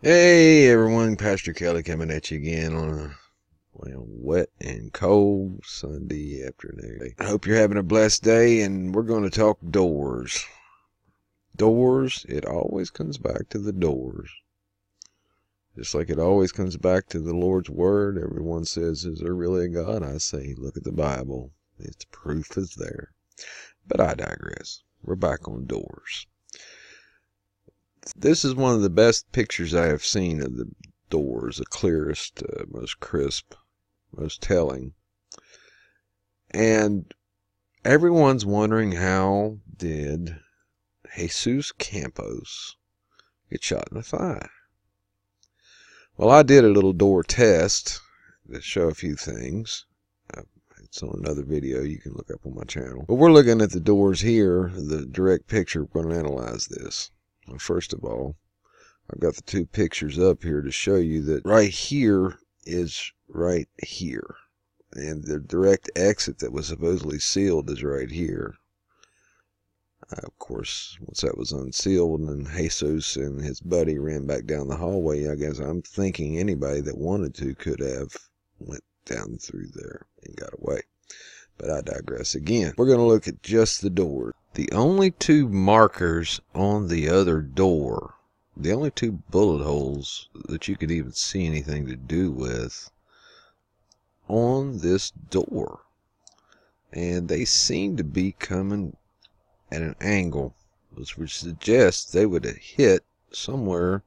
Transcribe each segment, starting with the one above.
Hey everyone, Pastor Kelly coming at you again on a wet and cold Sunday afternoon. I hope you're having a blessed day, and we're going to talk doors. Doors, it always comes back to the doors. Just like it always comes back to the Lord's Word. Everyone says, is there really a God? I say, look at the Bible. Its proof is there. But I digress. We're back on doors. This is one of the best pictures I have seen of the doors, the clearest, most crisp, most telling. And everyone's wondering, how did Jesus Campos get shot in the thigh? Well, I did a little door test to show a few things. It's on another video you can look up on my channel. But we're looking at the doors here, the direct picture. We're going to analyze this. Well, first of all, I've got the two pictures up here to show you that right here is right here. And the direct exit that was supposedly sealed is right here. Of course, once that was unsealed and Jesus and his buddy ran back down the hallway, I guess I'm thinking anybody that wanted to could have went down through there and got away. But I digress again. We're going to look at just the door. The only two markers on the other door, the only two bullet holes that you could even see anything to do with on this door. And they seem to be coming at an angle, which suggests they would have hit somewhere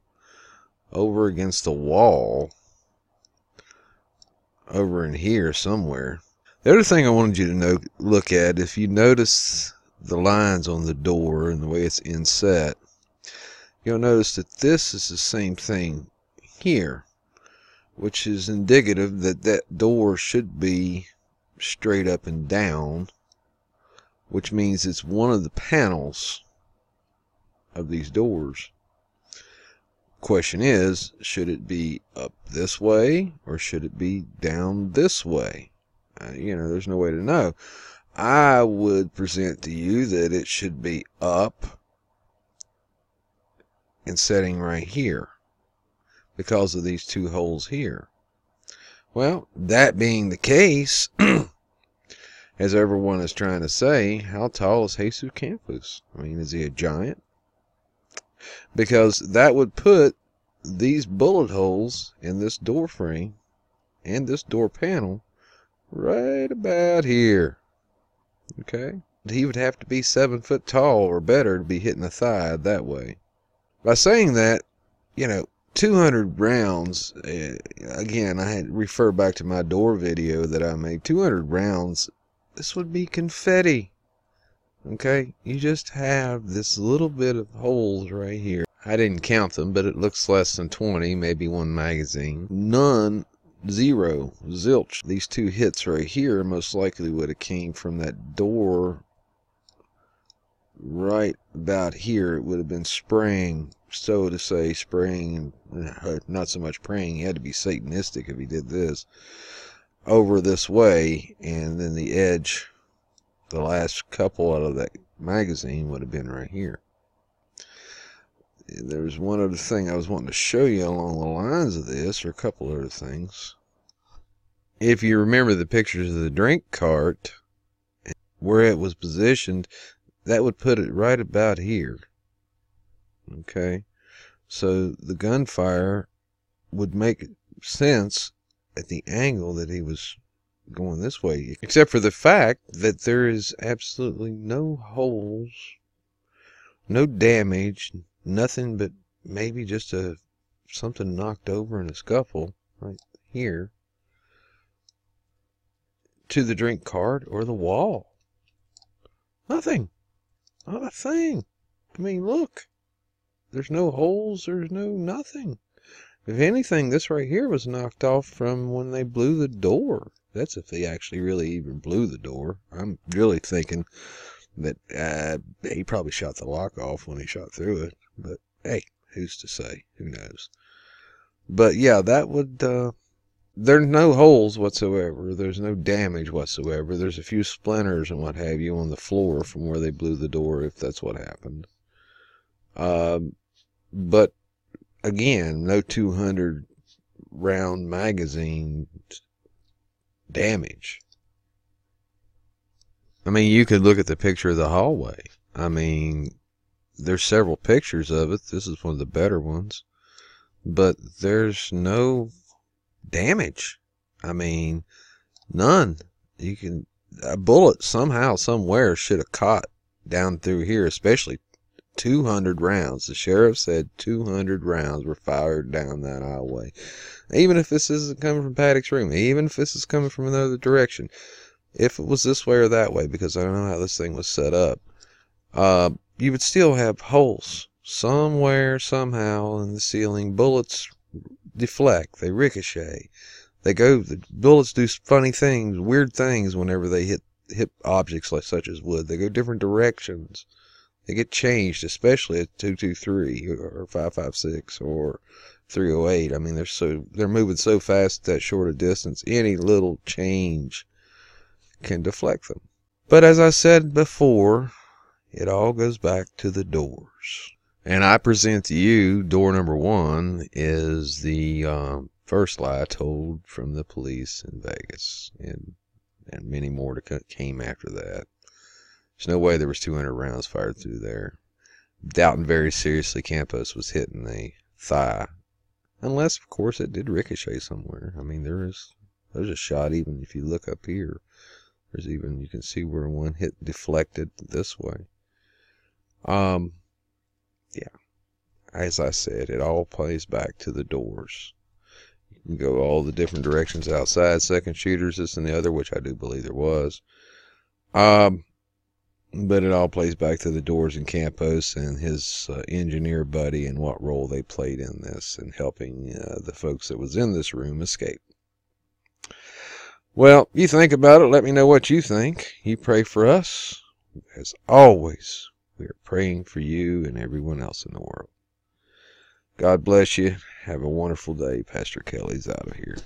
over against the wall, over in here somewhere. The other thing I wanted you to look at, if you notice the lines on the door and the way it's inset, you'll notice that this is the same thing here, which is indicative that that door should be straight up and down, which means it's one of the panels of these doors. Question is, should it be up this way or should it be down this way? There's no way to know. I would present to you that it should be up and setting right here because of these two holes here. Well, that being the case, as everyone is trying to say, how tall is Jesus Campos? I mean, is he a giant? Because that would put these bullet holes in this door frame and this door panel right about here. Okay? He would have to be 7 foot tall or better to be hitting the thigh that way. By saying that, 200 rounds, again, I had to refer back to my door video that I made. 200 rounds, this would be confetti. Okay? You just have this little bit of holes right here. I didn't count them, but it looks less than 20, maybe one magazine. None. Zero, zilch. These two hits right here most likely would have came from that door right about here. It would have been spraying, so to say, spraying, not so much praying, he had to be satanistic if he did this, over this way, and then the edge, the last couple out of that magazine would have been right here. There's one other thing I was wanting to show you along the lines of this, or a couple other things. If you remember the pictures of the drink cart, where it was positioned, that would put it right about here. Okay? So the gunfire would make sense at the angle that he was going this way, except for the fact that there is absolutely no holes, no damage, nothing but maybe just something knocked over in a scuffle right here to the drink cart or the wall. Nothing. Not a thing. I mean, look. There's no holes. There's no nothing. If anything, this right here was knocked off from when they blew the door. That's if they actually really even blew the door. I'm really thinking that he probably shot the lock off when he shot through it. But, hey, who's to say? Who knows? But, yeah, that would... there's no holes whatsoever. There's no damage whatsoever. There's a few splinters and what have you on the floor from where they blew the door, if that's what happened. But again, no 200 round magazine damage. I mean, you could look at the picture of the hallway. I mean, there's several pictures of it. This is one of the better ones. But there's no damage. I mean, none. A bullet somehow, somewhere should have caught down through here, especially 200 rounds. The sheriff said 200 rounds were fired down that aisleway. Even if this isn't coming from Paddock's room, even if this is coming from another direction, if it was this way or that way, because I don't know how this thing was set up, you would still have holes somewhere, somehow in the ceiling. Bullets deflect, they ricochet. The bullets do funny things, weird things whenever they hit objects such as wood. They go different directions. They get changed, especially at 223 or 556 or 308. I mean, they're moving so fast at that short a distance. Any little change can deflect them. But as I said before, it all goes back to the doors. And I present to you door number 1 is the first lie told from the police in Vegas, and many more came after that. There's no way there was 200 rounds fired through there. Doubting very seriously Campos was hitting the thigh, unless of course it did ricochet somewhere. I mean, there's a shot, even if you look up here, you can see where one hit deflected this way. Yeah, as I said, it all plays back to the doors. You can go all the different directions outside, second shooters, this and the other, which I do believe there was. But it all plays back to the doors and Campos and his engineer buddy, and what role they played in this and helping the folks that was in this room escape. Well, you think about it. Let me know what you think. You pray for us. As always, we are praying for you and everyone else in the world. God bless you. Have a wonderful day. Pastor Kelly's out of here.